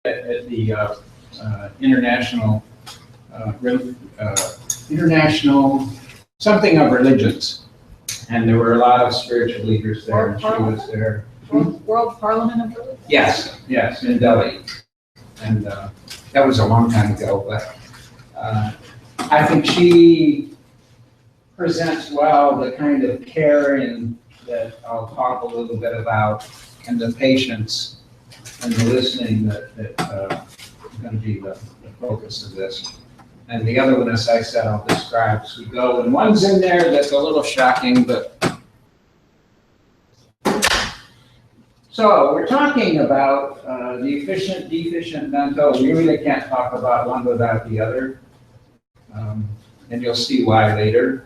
at the international international something of religions, and there were a lot of spiritual leaders there, and she was there. World Parliament of Religion? Yes, yes, in Delhi, and that was a long time ago, but I think she presents well the kind of caring that I'll talk a little bit about, and the patience and the listening that is going to be the focus of this. And the other one, as I said, I'll describe as we go. And one's in there that's a little shocking, but. So we're talking about the efficient, deficient mental. We really can't talk about one without the other. And you'll see why later.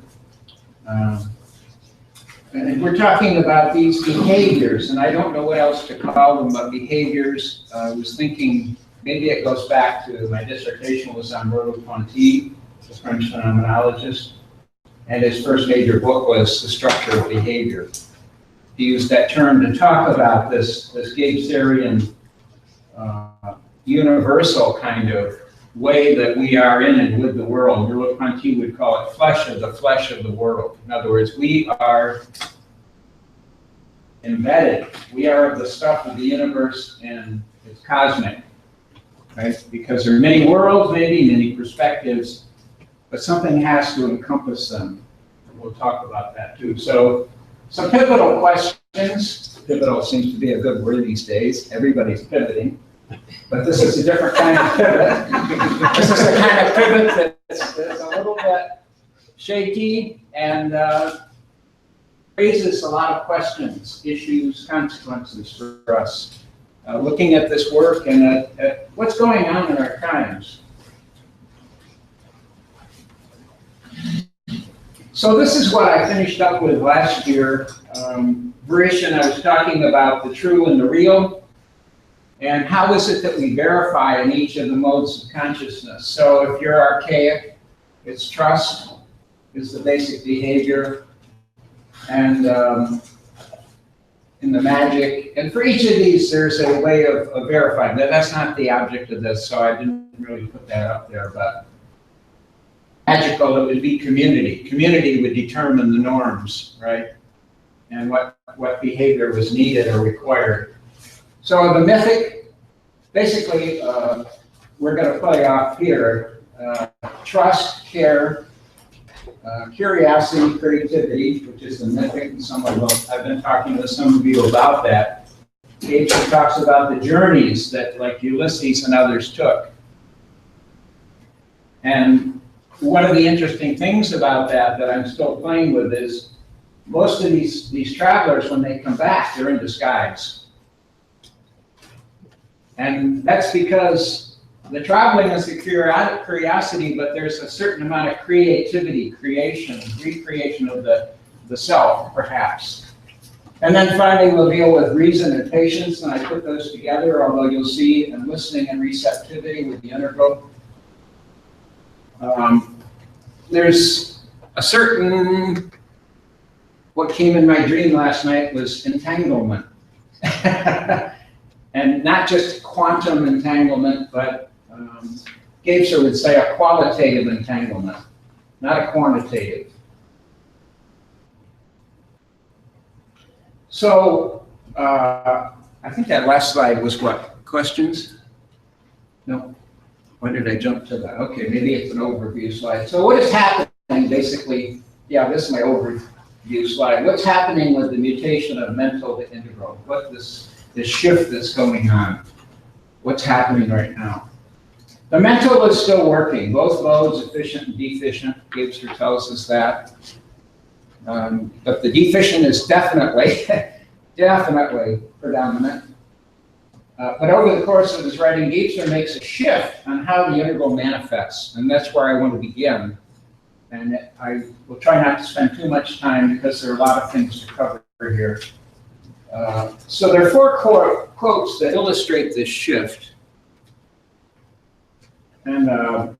And we're talking about these behaviors, and I don't know what else to call them, but behaviors. I was thinking, maybe it goes back to my dissertation was on Purdy, the French phenomenologist, and his first major book was The Structure of Behavior. He used that term to talk about this Gebserian universal kind of way that we are in and with the world. Merleau-Ponty would call it flesh of the world. In other words, we are embedded. We are of the stuff of the universe, and it's cosmic, right? Because there are many worlds, maybe many perspectives, but something has to encompass them. And we'll talk about that too. So some pivotal questions. Pivotal seems to be a good word these days. Everybody's pivoting. But this is a different kind of pivot. This is the kind of pivot that's a little bit shaky and raises a lot of questions, issues, consequences for us. Looking at this work and at what's going on in our times. So this is what I finished up with last year. Variation, I was talking about the true and the real. And how is it that we verify in each of the modes of consciousness? So if you're archaic, it's trust is the basic behavior. And in the magic, and for each of these, there's a way of verifying. That's not the object of this, so I didn't really put that up there, but magical, it would be community. Community would determine the norms, right? And what behavior was needed or required. So the mythic, basically, we're going to play off here. Trust, care, curiosity, creativity, which is the mythic, and some of them, I've been talking to some of you about that. Gebser talks about the journeys that, like Ulysses and others took. And one of the interesting things about that I'm still playing with is most of these travelers, when they come back, they're in disguise. And that's because the traveling is a curiosity, but there's a certain amount of creativity, creation, recreation of the self, perhaps. And then finally, we'll deal with reason and patience, and I put those together, although you'll see in listening and receptivity with the integral. There's a certain, what came in my dream last night was entanglement. And not just quantum entanglement, but Gebser would say a qualitative entanglement, not a quantitative. So I think that last slide was what? Questions? No? Why did I jump to that? Okay, maybe it's an overview slide. So what is happening, basically, yeah, this is my overview slide. What's happening with the mutation of mental to integral? What this shift that's going on? What's happening right now? The mental is still working, both modes, efficient and deficient. Gebser tells us that. But the deficient is definitely predominant. But over the course of his writing, Gebser makes a shift on how the integral manifests, and that's where I want to begin. And I will try not to spend too much time because there are a lot of things to cover here. So there are four quotes that illustrate this shift. And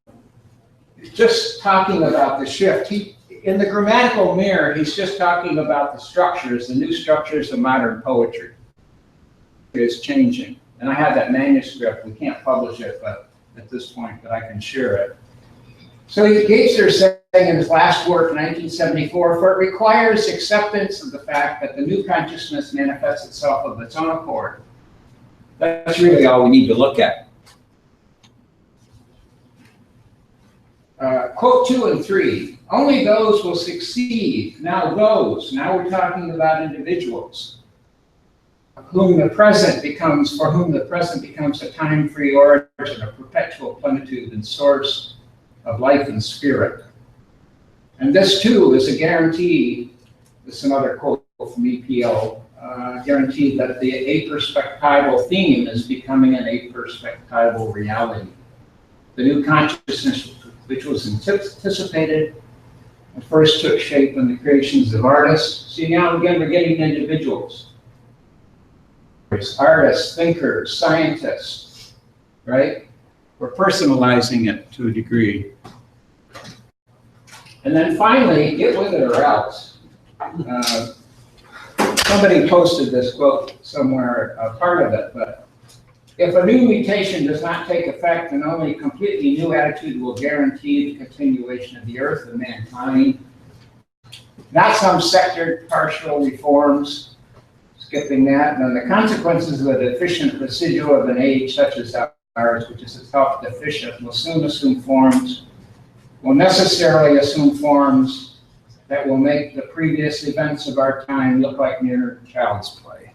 just talking about the shift, in the grammatical mirror, he's just talking about the structures, the new structures of modern poetry. It's changing. And I have that manuscript. We can't publish it, but at this point, but I can share it. So Gebser saying in his last work in 1974, for it requires acceptance of the fact that the new consciousness manifests itself of its own accord. That's really all we need to look at. Quote 2 and 3, only those will succeed. Now we're talking about individuals, for whom the present becomes a time-free origin, a perpetual plenitude and source of life and spirit. And this too is a guarantee, this is another quote from EPO, guaranteed that the aperspectival theme is becoming an aperspectival reality. The new consciousness, which was anticipated and first took shape in the creations of artists. See, now again, we're getting individuals. Artists, thinkers, scientists, right? We're personalizing it to a degree. And then finally, get with it or else. Somebody posted this quote somewhere, a part of it, but if a new mutation does not take effect, then only a completely new attitude will guarantee the continuation of the earth and mankind. Not some sectored partial reforms, skipping that, and then the consequences of a deficient residual of an age such as ours, which is self-deficient, will necessarily assume forms that will make the previous events of our time look like mere child's play.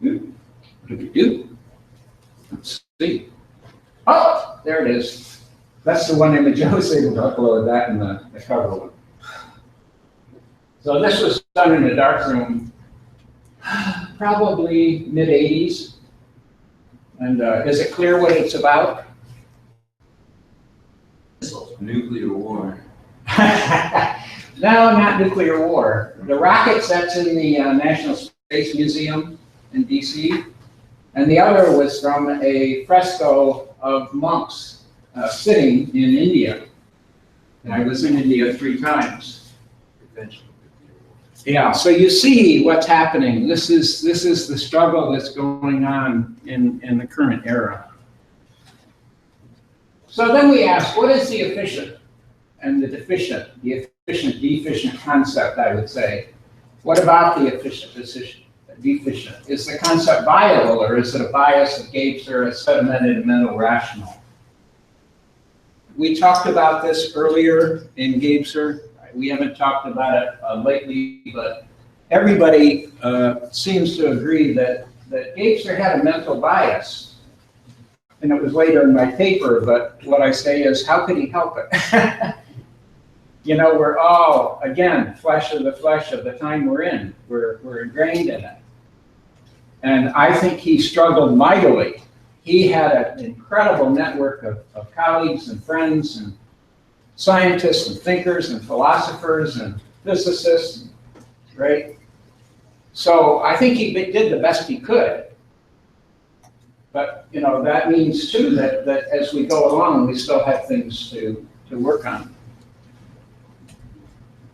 What do we do? Let's see. Oh, there it is. That's the one image I was able to upload that in the cover one. So this was done in a dark room, probably mid-80s. And is it clear what it's about? Nuclear war. No, not nuclear war. The rockets, that's in the National Space Museum in DC. And the other was from a fresco of monks sitting in India. And I was in India 3 times. Yeah, so you see what's happening. This is the struggle that's going on in the current era. So then we ask, what is the efficient and the deficient? The efficient-deficient concept, I would say. What about the deficient? Is the concept viable, or is it a bias of Gebser, a sedimented mental rational? We talked about this earlier in Gebser. We haven't talked about it lately, but everybody seems to agree that Gebser had a mental bias. And it was later in my paper, but what I say is, how could he help it? You know, we're all, again, flesh of the time we're in. We're ingrained in it. And I think he struggled mightily. He had an incredible network of colleagues and friends and scientists and thinkers and philosophers and physicists, right? So I think he did the best he could. But, you know, that means too that as we go along, we still have things to work on.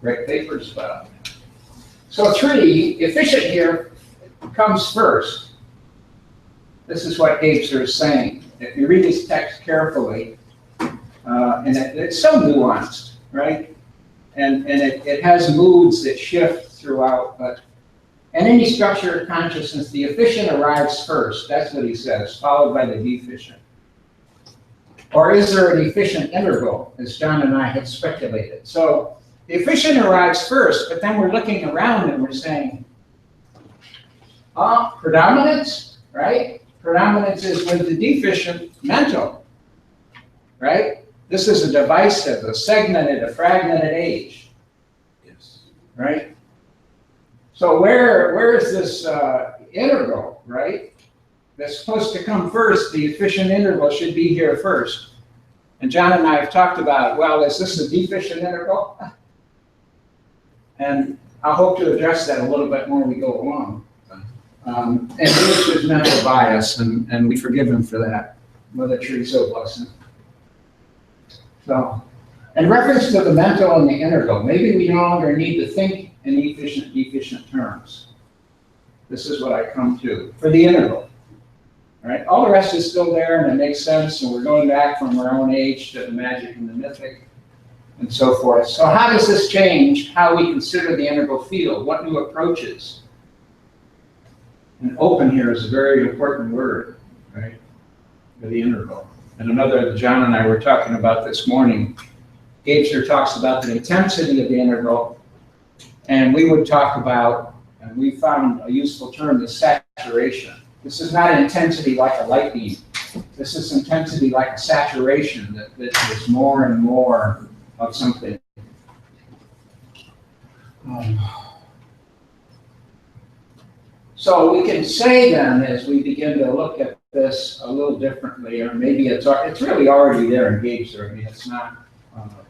Write papers about. So 3, efficient here comes first. This is what Gebser is saying. If you read his text carefully, and it's so nuanced, right? And it has moods that shift throughout, but in any structure of consciousness, the efficient arrives first, that's what he says, followed by the deficient. Or is there an efficient interval, as John and I had speculated? So the efficient arrives first, but then we're looking around and we're saying, predominance, right? Predominance is with the deficient mental, right? This is a divisive, a segmented, a fragmented age. Yes. Right? So where is this integral, right? That's supposed to come first. The efficient integral should be here first. And John and I have talked about, well, is this a deficient integral? And I hope to address that a little bit more as we go along. And this is mental bias, and we forgive him for that. Mother Teresa bless him. So, in reference to the mental and the integral, maybe we no longer need to think in efficient-deficient terms. This is what I come to for the integral. All right, all the rest is still there and it makes sense, and we're going back from our own age to the magic and the mythic and so forth. So how does this change how we consider the integral field? What new approaches? And open here is a very important word, right, for the integral. And another, John and I were talking about this morning, Gebser talks about the intensity of the integral, and we would talk about, and we found a useful term, is saturation. This is not intensity like a light beam. This is intensity like a saturation, that is more and more of something. So we can say then, as we begin to look at this a little differently, or maybe it's really already there in Gebser. I mean, it's not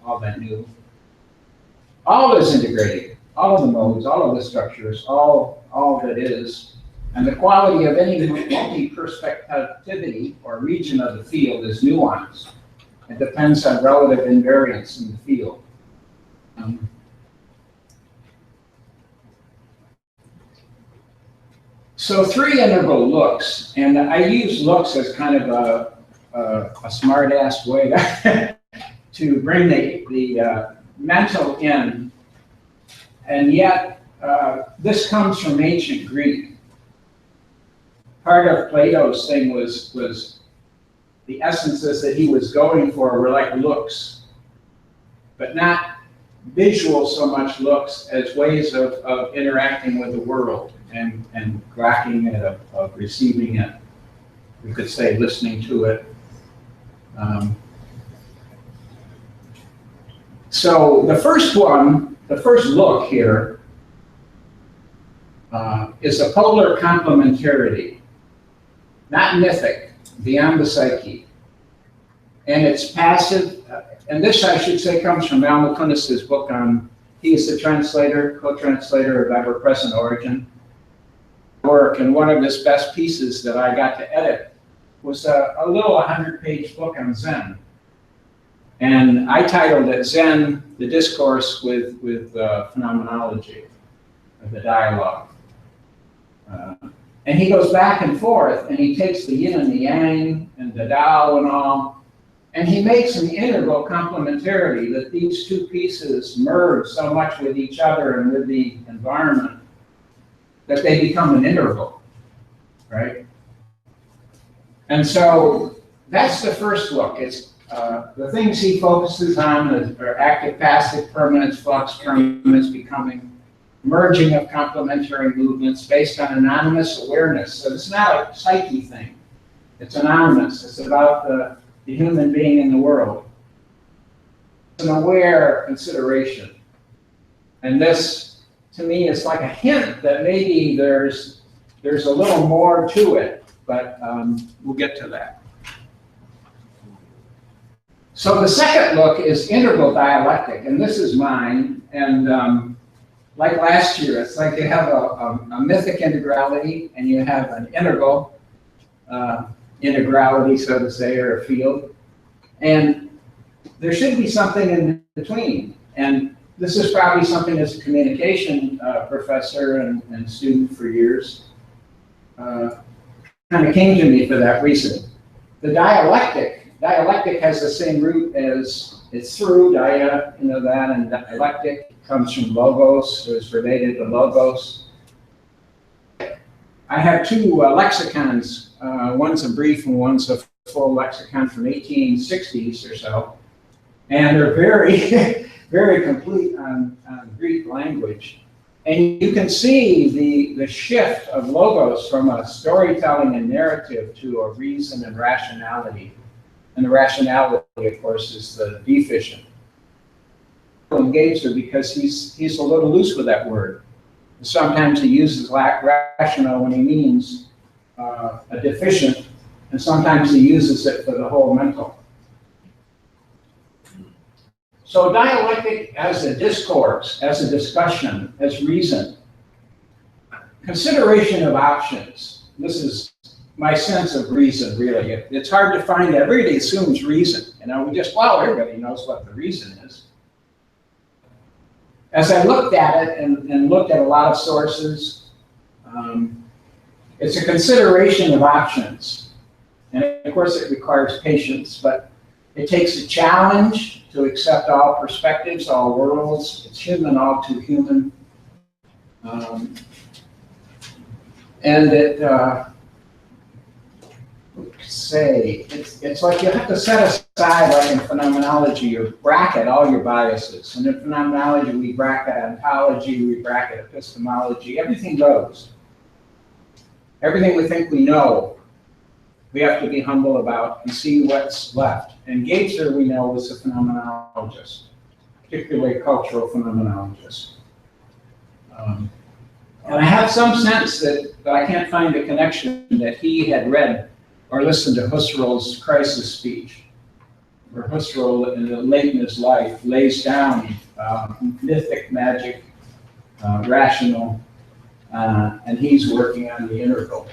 all that new. All is integrated, all of the modes, all of the structures, all that is. And the quality of any multi-perspectivity or region of the field is nuanced. It depends on relative invariance in the field. So 3 integral looks, and I use looks as kind of a smart-ass way to bring the mental in, and yet this comes from ancient Greek. Part of Plato's thing was the essences that he was going for were like looks, but not visual so much looks as ways of interacting with the world and grokking it, of receiving it. We could say listening to it. So the first one, the first look here, is a polar complementarity. Not mythic, beyond the psyche. And it's passive, and this I should say comes from Al McConis's book on, he is the translator, co-translator of Ever-Present Origin work, and one of his best pieces that I got to edit was a little 100-page book on Zen. And I titled it Zen, the Discourse with Phenomenology, or the Dialogue. And he goes back and forth, and he takes the yin and the yang, and the Tao and all, and he makes an integral complementarity that these two pieces merge so much with each other and with the environment that they become an integral, right? And so that's the first look. It's the things he focuses on are active, passive, permanence, flux, permanence, becoming, merging of complementary movements based on anonymous awareness. So it's not a psyche thing. It's anonymous. It's about the human being in the world. It's an aware consideration. And this, to me, is like a hint that maybe there's a little more to it, but we'll get to that. So the second look is integral dialectic, and this is mine. And like last year, it's like you have a mythic integrality and you have an integral integrality, so to say, or a field. And there should be something in between. And this is probably something as a communication professor and student for years, kind of came to me for that reason. The dialectic has the same root as it's through, dia, you know that, and dialectic comes from logos, so it's related to logos. I have 2 lexicons, one's a brief and one's a full lexicon from 1860s or so, and they're very, very complete on Greek language. And you can see the shift of logos from a storytelling and narrative to a reason and rationality. And the rationality, of course, is the deficient. Gebser, because he's a little loose with that word. Sometimes he uses rational when he means a deficient, and sometimes he uses it for the whole mental. So dialectic as a discourse, as a discussion, as reason. Consideration of options. This is my sense of reason, really. It's hard to find that. Everybody assumes reason. You know, everybody knows what the reason is. As I looked at it and looked at a lot of sources, It's a consideration of options. And of course, it requires patience, but it takes a challenge to accept all perspectives, all worlds. It's human, all too human. And it's like you have to set aside, like in phenomenology, or bracket all your biases. And in phenomenology, we bracket ontology, we bracket epistemology, everything goes. Everything we think we know, we have to be humble about and see what's left. And Gebser, we know, was a phenomenologist, particularly a cultural phenomenologist. And I have some sense that I can't find a connection that he had read or listened to Husserl's crisis speech, where Husserl, late in his life, lays down mythic, magic, rational, and he's working on the integral.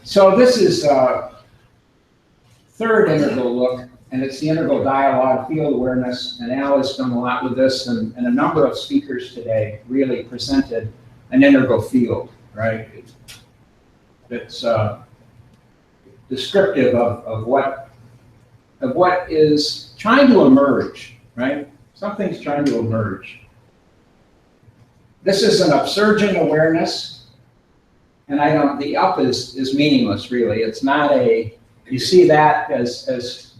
So this is third integral look, and it's the integral dialogue, field awareness, and Al has done a lot with this, and a number of speakers today really presented an integral field, right? It's descriptive of what is trying to emerge, right? Something's trying to emerge. This is an upsurging awareness, and the up is meaningless, really. It's not you see that as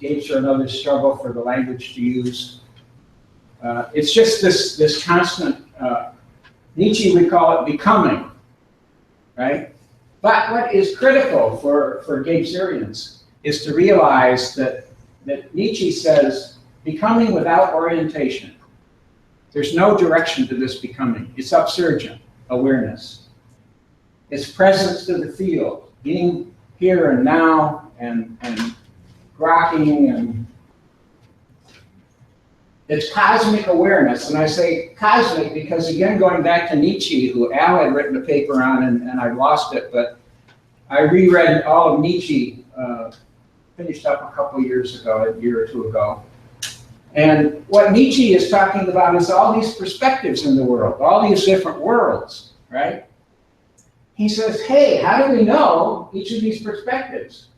Gebser and others struggle for the language to use. It's just this constant, Nietzsche would call it becoming, right? But what is critical for Gebserians is to realize that Nietzsche says becoming without orientation. There's no direction to this becoming. It's upsurgent awareness. It's presence to the field, being here and now and grokking, and it's cosmic awareness. And I say cosmic because, again, going back to Nietzsche, who Al had written a paper on, and I lost it, but I reread all of Nietzsche, finished up a couple years ago, a year or two ago. And what Nietzsche is talking about is all these perspectives in the world, all these different worlds, right? He says, hey, how do we know each of these perspectives?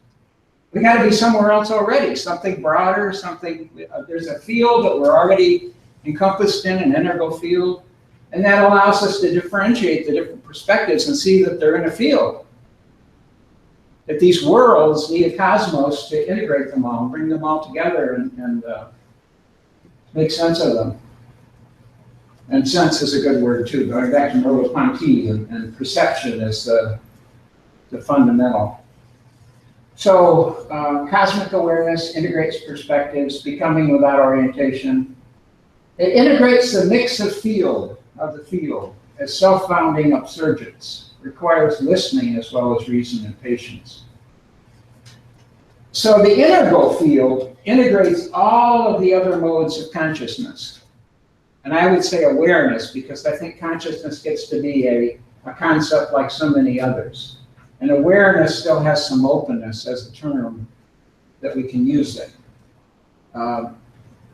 We got to be somewhere else already, something broader, something, there's a field that we're already encompassed in, an integral field, and that allows us to differentiate the different perspectives and see that they're in a field. That these worlds need a cosmos to integrate them all, bring them all together and make sense of them. And sense is a good word too, going back to Merleau-Ponty, and perception is the fundamental. So cosmic awareness integrates perspectives, becoming without orientation. It integrates the mix of the field as self-founding upsurgence, requires listening as well as reason and patience. So the integral field integrates all of the other modes of consciousness. And I would say awareness, because I think consciousness gets to be a concept like so many others. And awareness still has some openness as a term that we can use it.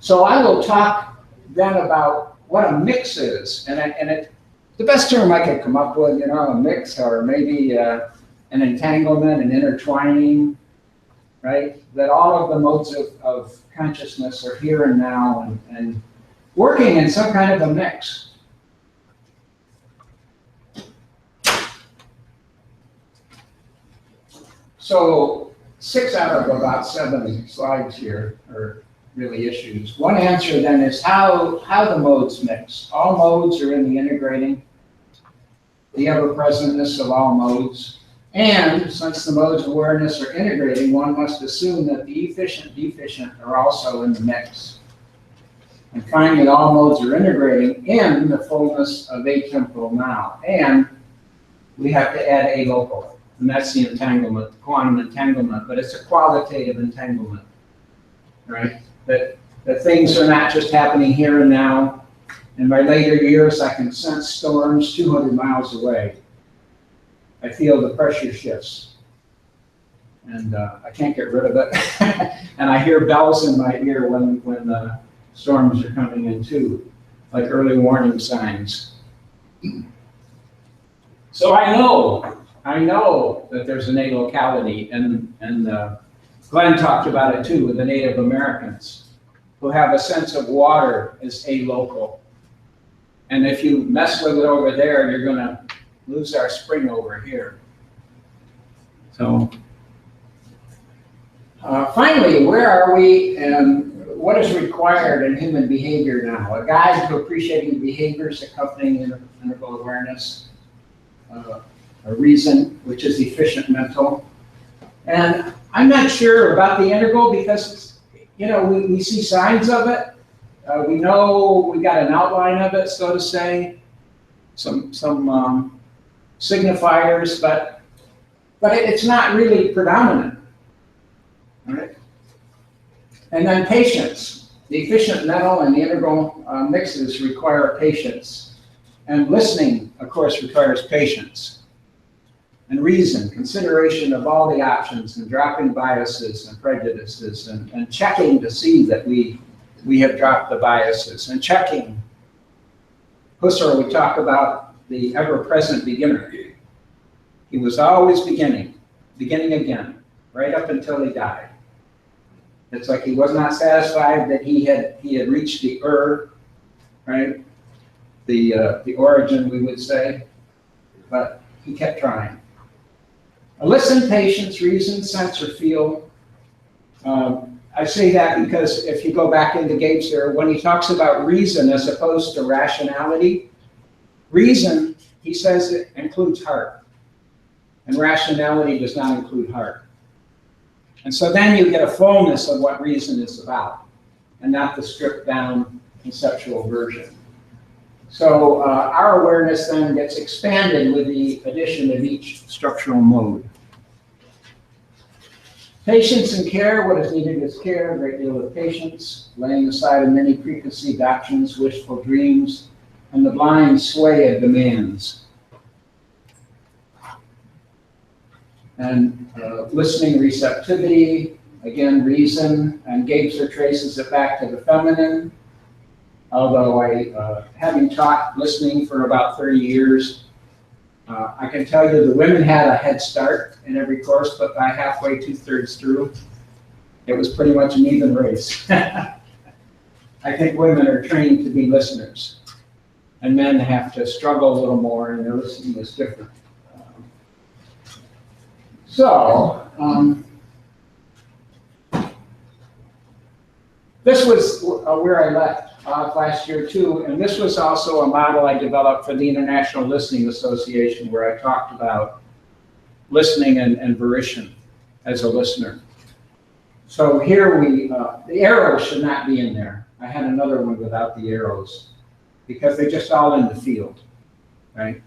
So I will talk then about what a mix is. And the best term I could come up with, a mix, or maybe an entanglement, an intertwining, right? That all of the modes of consciousness are here and now and working in some kind of a mix. So 6 out of about 7 slides here are really issues. One answer then is how the modes mix. All modes are in the integrating, the ever-presentness of all modes. And since the modes of awareness are integrating, one must assume that the efficient, deficient are also in the mix. And finally, all modes are integrating in the fullness of atemporal now. And we have to add alocal. And that's the entanglement, the quantum entanglement, but it's a qualitative entanglement, right? That things are not just happening here and now. In my later years, I can sense storms 200 miles away. I feel the pressure shifts, and I can't get rid of it. And I hear bells in my ear when storms are coming in too, like early warning signs. So I know that there's innate locality, and Glenn talked about it too with the Native Americans, who have a sense of water as alocal. And if you mess with it over there, you're gonna lose our spring over here. So finally, where are we and what is required in human behavior now? A guide to appreciating behaviors accompanying integral awareness, a reason, which is efficient mental. And I'm not sure about the integral because, you know, we see signs of it. We know we got an outline of it, so to say, some signifiers, but it's not really predominant. All right. And then patience. The efficient mental and the integral mixes require patience. And listening, of course, requires patience. And reason, consideration of all the options and dropping biases and prejudices and checking to see that we have dropped the biases and checking. Husserl would talk about the ever-present beginner. He was always beginning again, right up until he died. It's like he was not satisfied that he had reached the right? The origin, we would say, but he kept trying. Listen, patience, reason, sense, or feel. I say that because if you go back into Gebser, when he talks about reason as opposed to rationality, reason, he says it includes heart, and rationality does not include heart. And so then you get a fullness of what reason is about, and not the stripped down conceptual version. So our awareness then gets expanded with the addition of each structural mode. Patience and care, what is needed is care, a great deal of patience, laying aside of many preconceived actions, wishful dreams, and the blind sway of demands. And listening receptivity, again, reason, and Gebser traces it back to the feminine. Although having taught listening for about 30 years, I can tell you the women had a head start in every course, but by halfway, 2/3 through, it was pretty much an even race. I think women are trained to be listeners, and men have to struggle a little more, and their listening is different. This was where I left off last year too, and this was also a model I developed for the International Listening Association, where I talked about listening and volition as a listener. So here the arrows should not be in there. I had another one without the arrows because they're just all in the field, right?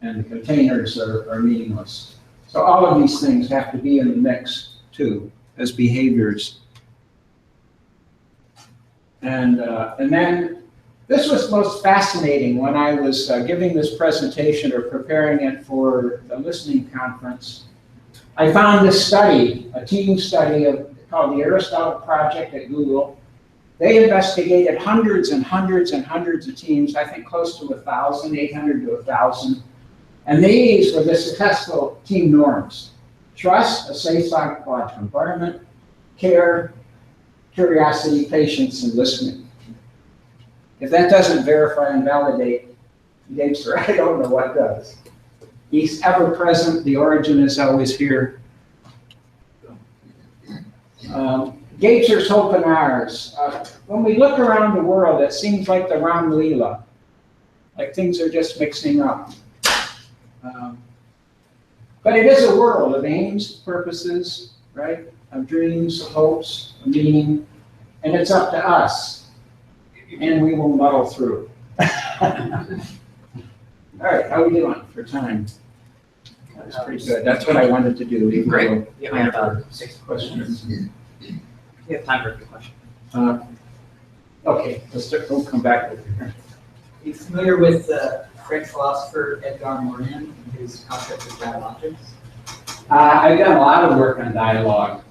And the containers are meaningless. So all of these things have to be in the mix too, as behaviors. And then this was most fascinating when I was giving this presentation or preparing it for the listening conference. I found this study, a team study called the Aristotle Project at Google. They investigated hundreds and hundreds and hundreds of teams, I think close to 1,000, 800 to 1,000. And these were the successful team norms: trust, a safe psychological environment, care, curiosity, patience, and listening. If that doesn't verify and validate Gebser, I don't know what does. He's ever present, the origin is always here. Gebser's hope and ours. When we look around the world, it seems like the Ram Leela, like things are just mixing up. But it is a world of aims, purposes, right? Of dreams, of hopes, of meaning, and it's up to us, and we will muddle through. All right, how are we doing for time? That was pretty good. That's what I wanted to do. Great. Yeah, we have about 6 questions. We have time for a few questions. Okay, we'll come back with you. Are you familiar with the French philosopher Edgar Morin and his concept of dialogics? I've done a lot of work on dialogue.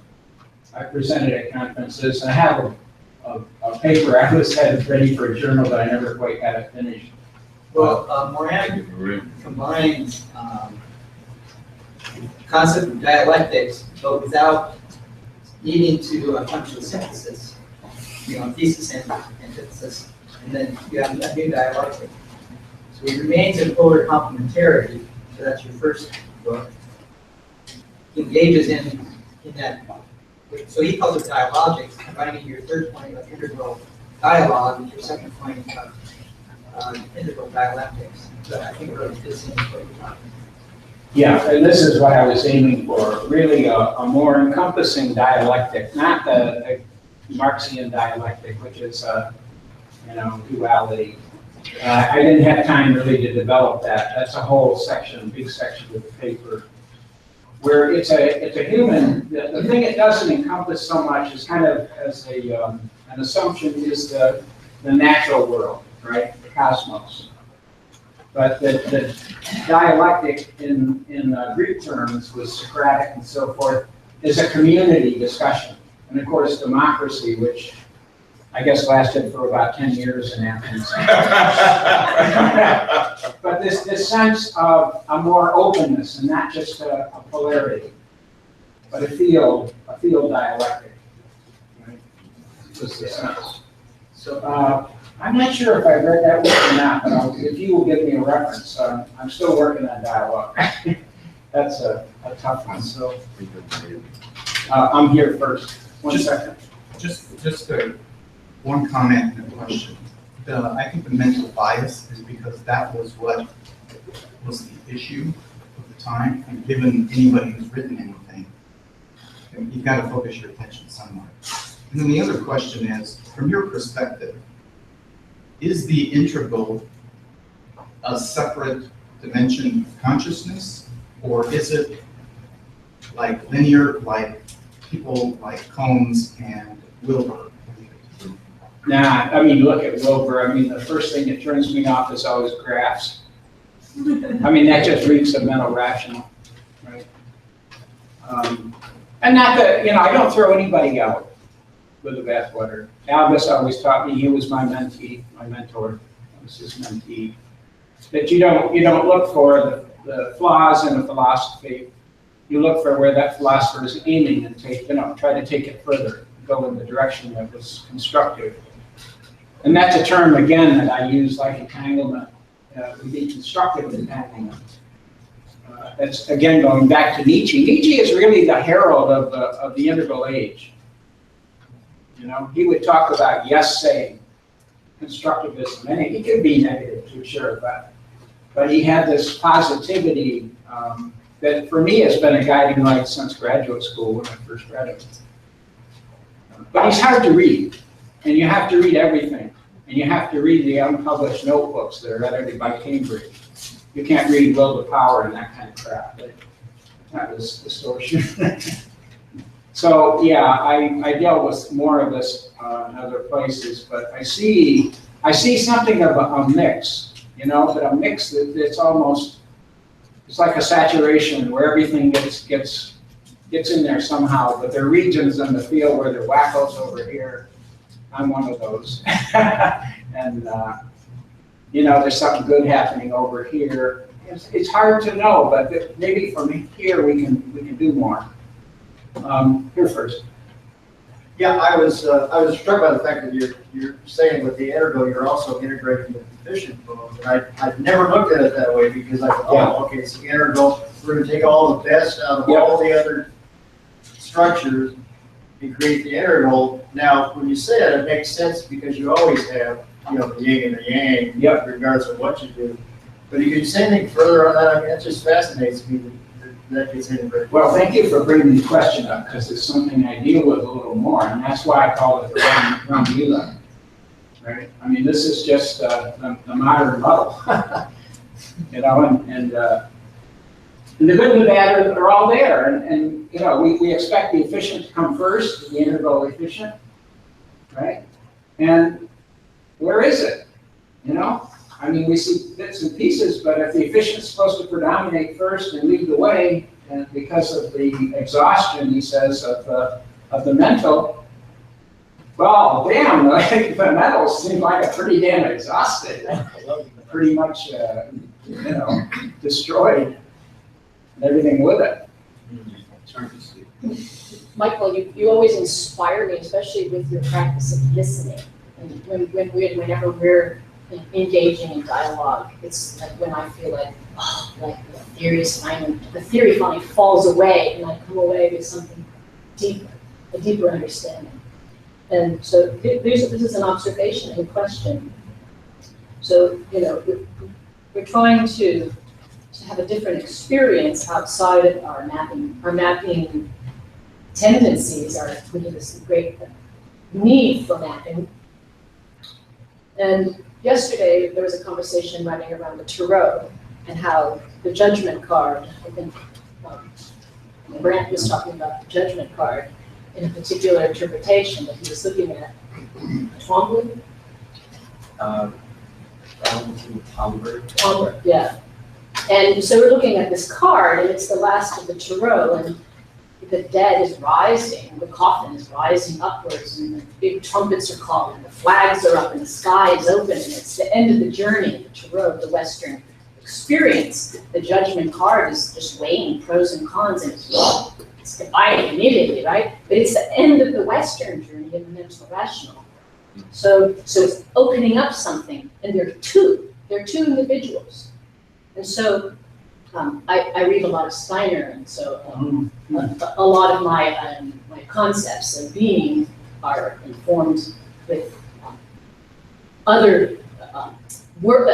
I presented at conferences, and I have a a paper I was had ready for a journal, but I never quite had it finished. Well, Moran combines concept of dialectics, but without needing to come to a synthesis, thesis and antithesis, and then you have a new dialectic. So it remains in polar complementarity, so that's your first book. He engages in that, so he calls it dialogics, combining your third point of integral dialogue with your second point of integral dialectics. So I think it really fits in with what you're talking about. Yeah, and this is what I was aiming for, really a more encompassing dialectic, not the Marxian dialectic, which is, duality. I didn't have time really to develop that. That's a whole section, big section of the paper, where it's a human. The thing it doesn't encompass so much is kind of as an assumption is the natural world, right? The cosmos. But the dialectic in Greek terms was Socratic and so forth is a community discussion. And of course, democracy, which I guess lasted for about 10 years in Athens. But this sense of a more openness and not just a polarity, but a field dialectic. Right? Was the sense. So I'm not sure if I read that book or not, but if you will give me a reference, I'm still working on dialogue. That's a tough one. So I'm here first. One second. Just one comment and a question. I think the mental bias is because that was what was the issue of the time, and given anybody who's written anything, you've got to focus your attention somewhere. And then the other question is, from your perspective, is the integral a separate dimension of consciousness, or is it like linear, like people like Combs and Wilbur? Nah, I mean, look at Wilbur. I mean, the first thing that turns me off is always graphs. I mean, that just reeks of mental rational, right? And not that, I don't throw anybody out with the bathwater. Albus always taught me, he was my mentee, my mentor. I was his mentee. That you don't look for the flaws in a philosophy. You look for where that philosopher is aiming and try to take it further, go in the direction that was constructive. And that's a term, again, that I use like entanglement. Would be constructive entanglement. That's, again, going back to Nietzsche. Nietzsche is really the herald of the integral age. He would talk about yes-saying, constructivism, and he could be negative too, sure, but he had this positivity that for me has been a guiding light since graduate school when I first read it. But he's hard to read, and you have to read everything, and you have to read the unpublished notebooks that are edited by Cambridge. You can't read Will to Power and that kind of crap. That was distortion. So yeah, I dealt with more of this in other places, but I see something of a mix, but a mix that's almost, it's like a saturation where everything gets in there somehow, but there are regions in the field where there are wackos over here. I'm one of those. And there's something good happening over here. It's hard to know, but maybe from here we can do more. Here first. Yeah, I was struck by the fact that you're saying with the integral, you're also integrating the efficient mode. And I've never looked at it that way because I thought, okay, so integral, we're going to take all the best out of all the other structures and create the integral. Now, when you say it, it makes sense because you always have, the yin and the yang, regardless of what you do. But you can say anything further on that? I mean, that just fascinates me. That gets integrated. Well, thank you for bringing the question up because it's something I deal with a little more, and that's why I call it the Ramila. Right? I mean, this is just the modern muddle, and the good and the bad are all there, and we expect the efficient to come first, the integral efficient, right? And where is it? I mean, we see bits and pieces, but if the efficient is supposed to predominate first and lead the way, and because of the exhaustion, he says, of the mental, Well, damn, like, the metals seem like a pretty damn exhausted, pretty much, destroyed and everything with it. Turn to see. Michael, you always inspire me, especially with your practice of listening. And whenever we're engaging in dialogue, it's like when I feel like, the theory finally falls away, and I come away with something deeper, a deeper understanding. And so this is an observation and question. So, we're trying to have a different experience outside of our mapping tendencies, we have this great need for mapping. And yesterday, there was a conversation running around the tarot and how the judgment card, I think Brant was talking about the judgment card in a particular interpretation that he was looking at. Twombly? Twombly, yeah. And so we're looking at this card, and it's the last of the tarot, and the dead is rising, the coffin is rising upwards, and the big trumpets are calling, and the flags are up, and the sky is open, and it's the end of the journey, the tarot, the Western experience. The judgment card is just weighing pros and cons, and it's dividing immediately, right? But it's the end of the Western journey in the mental rational. So it's opening up something, and there are two individuals. And so I read a lot of Steiner, and so a lot of my concepts of being are informed with other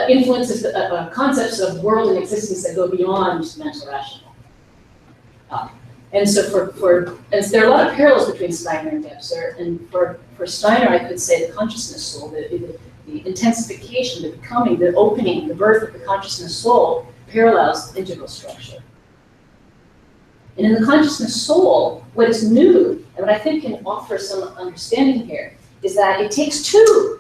influences, concepts of world and existence that go beyond mental rational. And so and there are a lot of parallels between Steiner and Gebser, and for Steiner, I could say the consciousness soul, the intensification, the becoming, the opening, the birth of the consciousness soul parallels the integral structure. And in the consciousness soul, what is new, and what I think can offer some understanding here, is that it takes two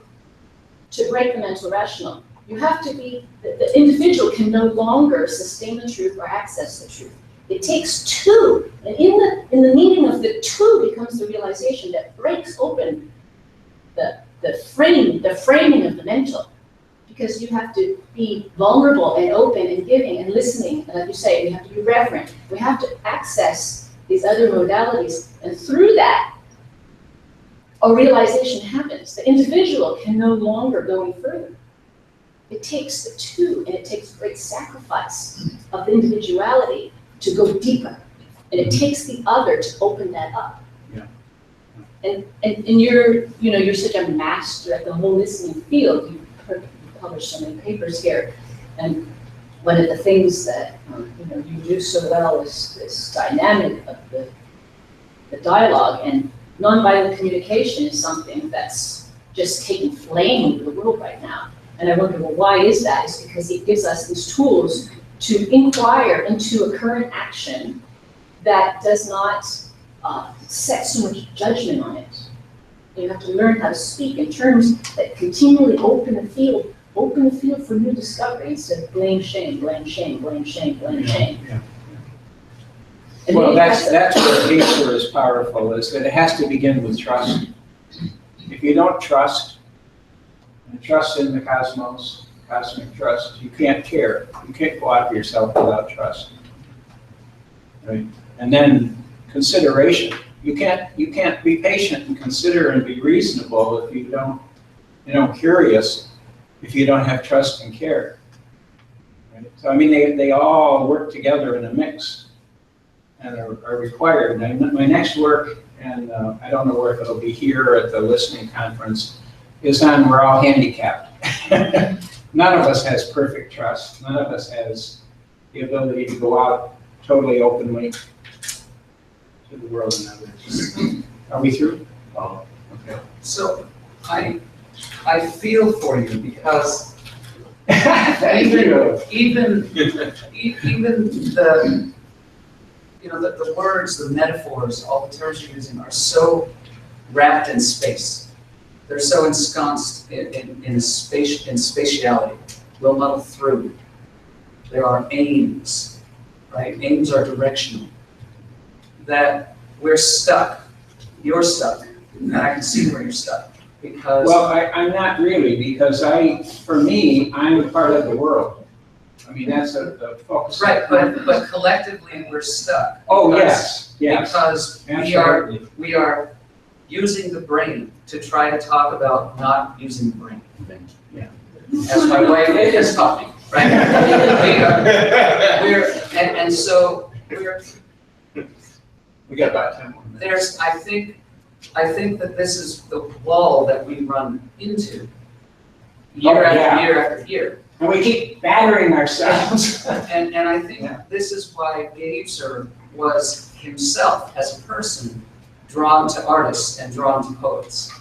to break the mental rational. You have to be, the individual can no longer sustain the truth or access the truth. It takes two, and in the meaning of the two becomes the realization that breaks open the framing of the mental, because you have to be vulnerable and open and giving and listening, and like you say, we have to be reverent. We have to access these other modalities, and through that, a realization happens. The individual can no longer go any further. It takes the two, and it takes great sacrifice of the individuality to go deeper, and it takes the other to open that up. And you're such a master at the whole listening field. You've published so many papers here, and one of the things that you do so well is this dynamic of the dialogue, and nonviolent communication is something that's just taking flame into the world right now. And I wonder, well, why is that? It's because it gives us these tools to inquire into a current action that does not set so much judgment on it. You have to learn how to speak in terms that continually open the field for new discovery instead of blame, shame, blame, shame, blame, shame, blame, shame. Yeah. And Well, maybe that's where Gebser is powerful, is that it has to begin with trust. If you don't trust, and trust in the cosmos, cosmic trust, you can't care. You can't go out for yourself without trust. Right? And then consideration. You can't be patient and consider and be reasonable if you don't, curious, if you don't have trust and care. Right? So I mean, they all work together in a mix and are required. And my next work, and I don't know if it'll be here at the listening conference, is on we're all handicapped. None of us has perfect trust. None of us has the ability to go out totally openly to the world and others. Are we through? Oh, okay. So I feel for you because Thank you. even the the words, the metaphors, all the terms you're using are so wrapped in space. They're so ensconced in spatiality. We'll muddle through. There are aims, right? Aims are directional. That we're stuck. You're stuck And I can see where you're stuck, because. Well, I'm not really, because for me, I'm part of the world. I mean, that's the focus. Right, but collectively, we're stuck. Oh, because- yes. Because Absolutely. we are using the brain to try to talk about not using the brain. Yeah. As my wife is talking, right? And so We got about 10 more minutes. I think that this is the wall that we run into year Oh, after yeah. year after year. And we keep battering ourselves. And I think Yeah. this is why Gebser was himself, as a person, drawn to artists and drawn to poets.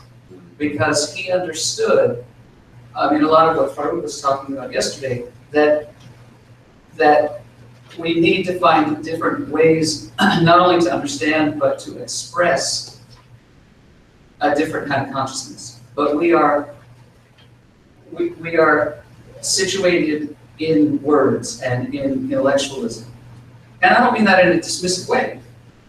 Because he understood, I mean, a lot of what Farouk was talking about yesterday, that we need to find different ways, not only to understand, but to express a different kind of consciousness. But we are situated in words and in intellectualism. And I don't mean that in a dismissive way.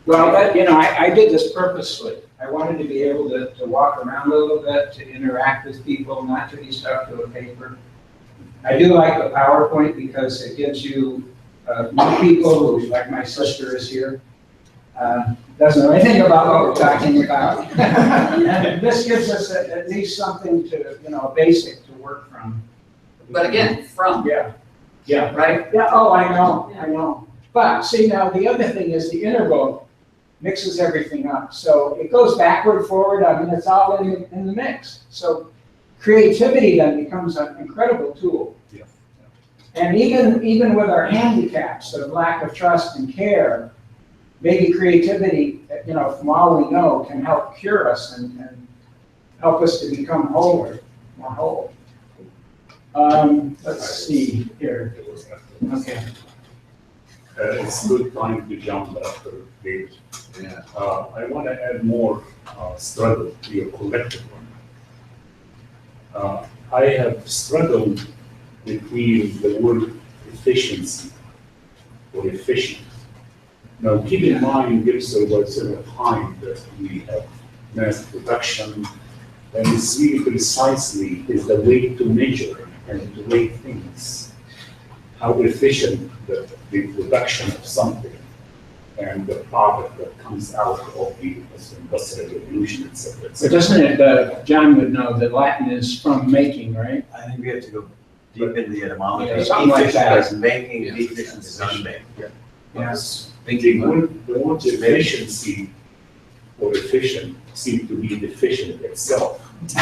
Well, I did this purposely. I wanted to be able to walk around a little bit, to interact with people, not to be stuck to a paper. I do like the PowerPoint because it gives you new people who, like my sister is here, doesn't know anything about what we're talking about. And this gives us at least something to, a basic to work from. But again, from, Yeah. right? Yeah, oh, I know. But see, now the other thing is the interval mixes everything up. So it goes backward, forward, I mean, it's all in the mix. So creativity then becomes an incredible tool. Yeah. And even with our handicaps of lack of trust and care, maybe creativity, from all we know, can help cure us and help us to become wholer, more whole. Let's see here. Okay. It's good time to jump after David. Yeah. I want to add more struggle to your collective one. I have struggled between the word efficiency or efficient. Now, keep in mind, Gebser was in a time that we have mass production, and it's really precisely is the way to measure and to weigh things. How efficient the production of something and the product that comes out of the industrial revolution, et cetera, et So cetera. doesn't it, John would know that Latin is from making, right? I think we have to go deep into the etymology. Yeah, something like that. Efficient is making, efficient is unmaking. Yes. The word efficiency or efficient seem to be deficient itself. Say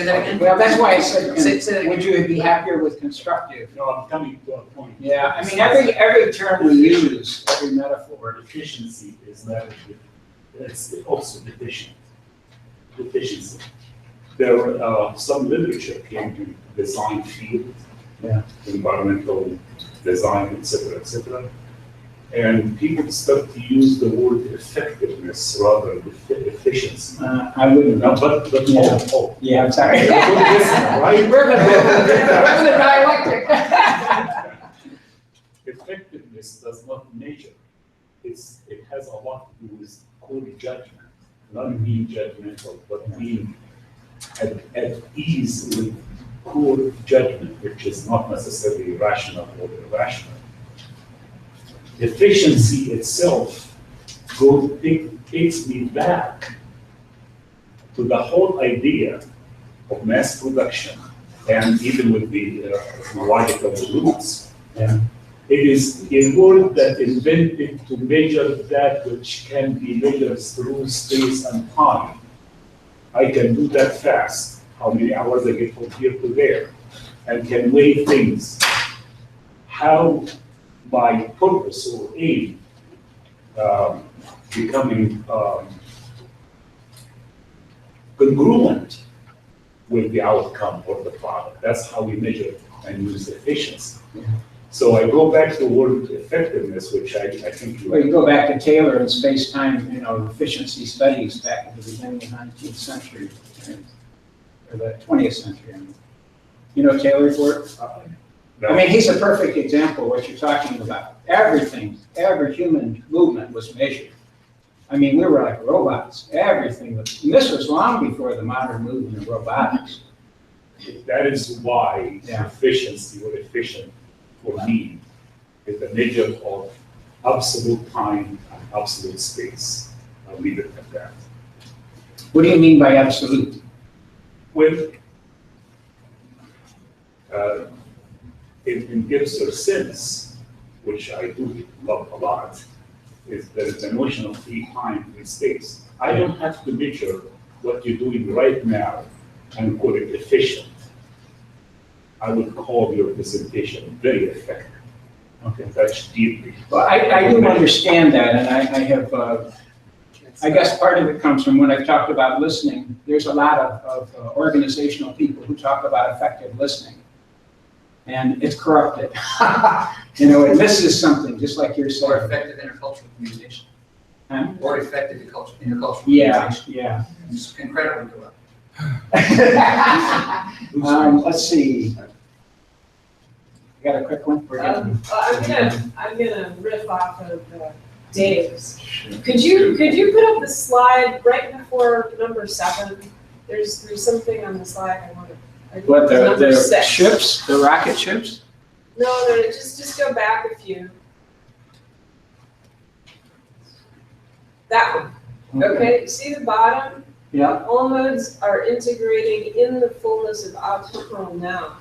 that again? Well, that's why I said, Say that again. would you be happier with constructive? No, I'm coming to a point. Yeah, I mean, every term we use, every metaphor. Efficiency is not, it's also deficient. Deficiency. There are some literature came to design field, Yeah. environmental design, et cetera, and people start to use the word effectiveness rather than efficiency. I wouldn't No, know. but Yeah. yeah, I'm sorry. right? We're the dialectic. Effectiveness does not measure. It has a lot to do with core judgment, not being judgmental, but being at ease with core judgment, which is not necessarily rational or irrational. Efficiency itself takes me back to the whole idea of mass production, and even with the etymological roots. Yeah. It is a word that invented to measure that which can be measured through space and time. I can do that fast, how many hours I get from here to there, and can weigh things. How my purpose or aim becoming congruent with the outcome or the product. That's how we measure and use efficiency. So I go back to the word effectiveness, which I think Well, you go back to Taylor and space-time, efficiency studies back at the beginning of the 19th century, or the 20th century. I mean. You know Taylor's work? I mean, he's a perfect example of what you're talking about. Everything, every human movement was measured. I mean, we were like robots, everything was, and this was long before the modern movement of robotics. That is why Yeah. efficiency or efficient for me is the measure of absolute time and absolute space. I'll leave it at that. What do you mean by absolute? When, in Gebser sense, which I do love a lot, is there is the notion of free time and space. I don't have to measure what you're doing right now and call it efficient. I would call your presentation very effective. Okay, that's deeply. Well, I do understand that, and I have, I guess part of it comes from when I've talked about listening. There's a lot of organizational people who talk about effective listening. And it's corrupted. You know, and this is something, just like you're Or saying. effective intercultural communication, Huh? or effective intercultural Yeah, communication. yeah. It's incredibly corrupt. Let's see. You got a quick one? I'm gonna riff off of Dave's. Could you put up the slide right before number 7? There's something on the slide I want to. What, Number the 6. ships, the rocket ships? No, just go back a few. That one. Okay, see the bottom? Yeah. All modes are integrating in the fullness of optimal now.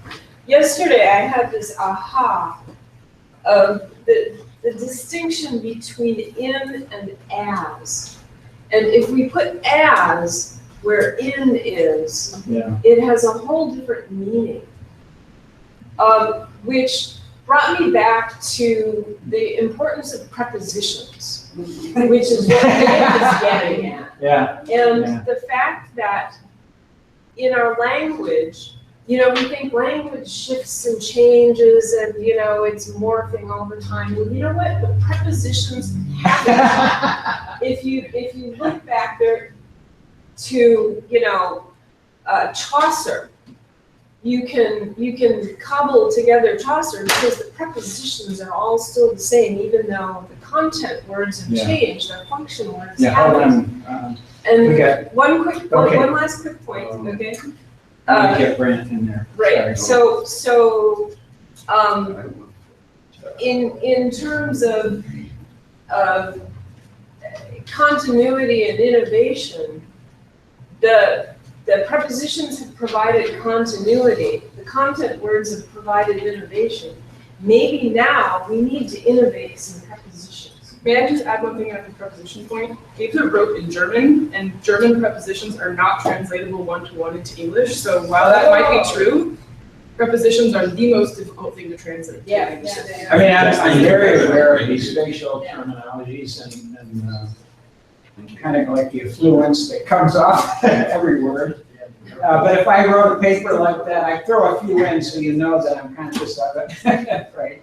Yesterday, I had this aha of the distinction between in and as. And if we put as where in is, Yeah. it has a whole different meaning. Which brought me back to the importance of prepositions, which is what Dave is getting at. Yeah. And Yeah. the fact that in our language, you know, we think language shifts and changes and, you know, it's morphing all the time. Well, you know what? The prepositions happen. If you look back there to, you know, Chaucer, you can cobble together Chaucer because the prepositions are all still the same, even though the content words have Yeah. changed, our function words Yeah, hold haven't. on. And Okay. one last quick point, okay? Let me get Brent in there. Right, Sorry. so, in terms of continuity and innovation, the prepositions have provided continuity, the content words have provided innovation. Maybe now we need to innovate some prepositions. May I just add one thing at the preposition point? Gebser wrote in German, and German prepositions are not translatable one-to-one into English, so while that might be true, prepositions are the most difficult thing to translate. Yeah, into English. they I mean, I'm very aware of these spatial terminologies and kind of like the affluence that comes off every word. But if I wrote a paper like that, I throw a few in so you know that I'm conscious of it, right?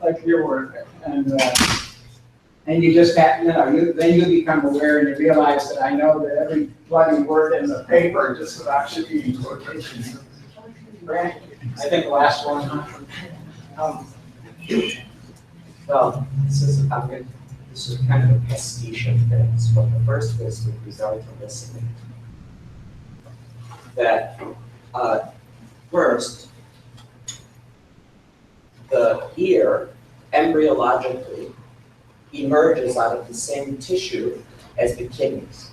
Like your work, and you just have, you know, then you become aware and you realize that I know that every bloody word in the paper just about should be in quotations. Right? I think the last one, huh? Well, this is kind of a pastiche of things, but the first is with regard to listening. That first, the ear embryologically emerges out of the same tissue as the kidneys.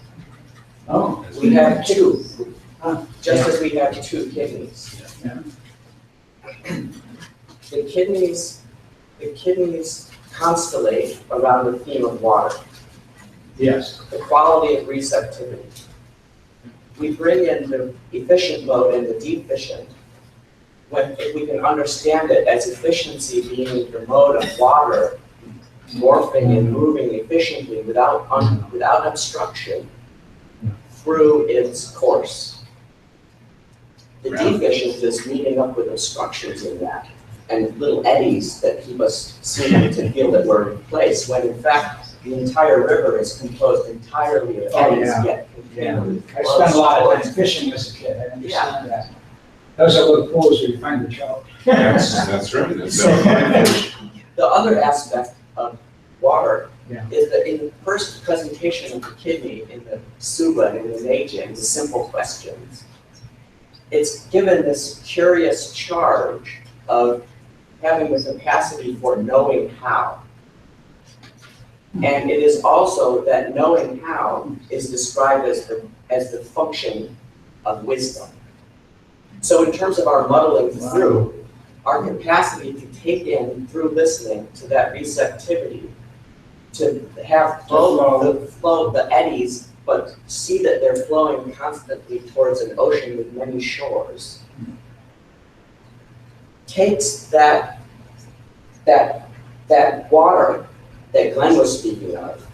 Oh. We have two, just as we have two kidneys. Yeah. The kidneys constellate around the theme of water. Yes. The quality of receptivity. We bring in the efficient mode and the deficient if we can understand it as efficiency being the mode of water morphing and moving efficiently without obstruction through its course. The deficient is meeting up with obstructions in that and little eddies that keep us seeming to feel that we're in place, when in fact the entire river is composed entirely of eddies, yet continually I flows spent a lot of towards- time fishing as a kid, I understand that. Those are little pools where you find the trout. That's right. That's The other aspect of water Yeah. is that in the first presentation of the kidney, in the suba and in the naja, in the simple questions, it's given this curious charge of having the capacity for knowing how. And it is also that knowing how is described as the function of wisdom. So in terms of our muddling through, our capacity to take in through listening to that receptivity, to have flow the eddies, but see that they're flowing constantly towards an ocean with many shores, takes that water that Glenn was speaking of,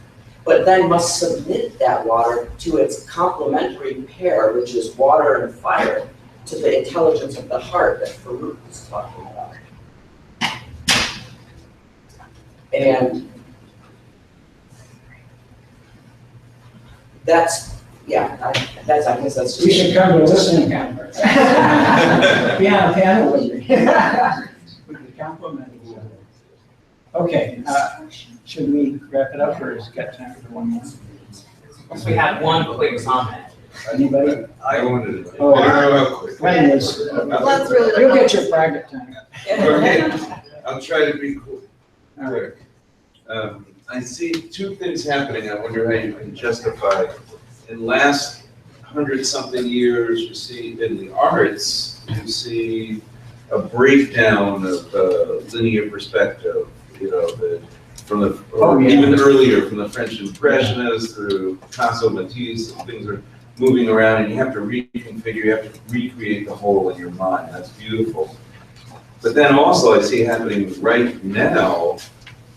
but then must submit that water to its complementary pair, which is water and fire, to the intelligence of the heart that Farouk was talking about. And that's, yeah, I guess that's. We should come to a listening conference. Be on a panel with me. We could compliment each other. Okay, should we wrap it up, or has it got time for one more? We have one quick comment. Anybody? I wanted to. Oh, Glenn is, That's really. you'll get your private time. Okay, I'll try to be quick. All right. I see two things happening. I wonder how you can justify. In the last 100-something years, you see in the arts, you see a breakdown of linear perspective. You know, from the even earlier, from the French Impressionists through Picasso, Matisse, things are moving around, and you have to reconfigure. You have to recreate the whole in your mind. That's beautiful. But then also, I see happening right now,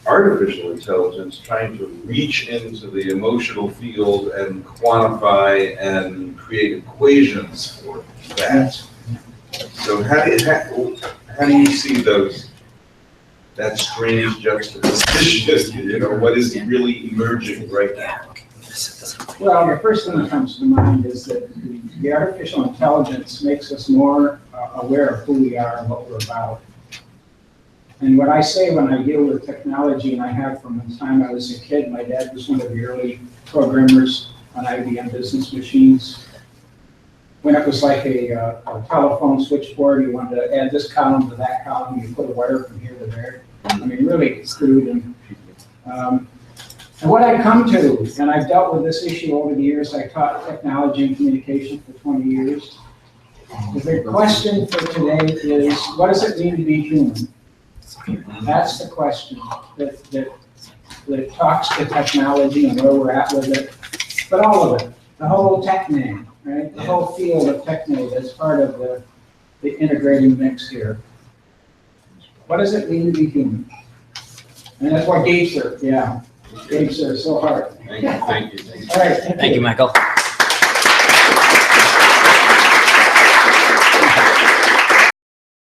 artificial intelligence trying to reach into the emotional field and quantify and create equations for that. So how do you see that strange juxtaposition? You know, what is really emerging right now? Well, the first thing that comes to mind is that the artificial intelligence makes us more aware of who we are and what we're about. And what I say when I deal with technology, and I have from the time I was a kid, my dad was one of the early programmers on IBM business machines. When it was like a telephone switchboard, you wanted to add this column to that column, you put a wire from here to there. I mean, really crude. And what I come to, and I've dealt with this issue over the years, I taught technology and communication for 20 years. The big question for today is, what does it mean to be human? That's the question that talks to technology and where we're at with it, but all of it, the whole techne, right? The whole field of techne that's part of the integrating mix here. What does it mean to be human? And that's what Gebser, yeah. Gebser, so hard. Thank you. All right, Thank you, Michael.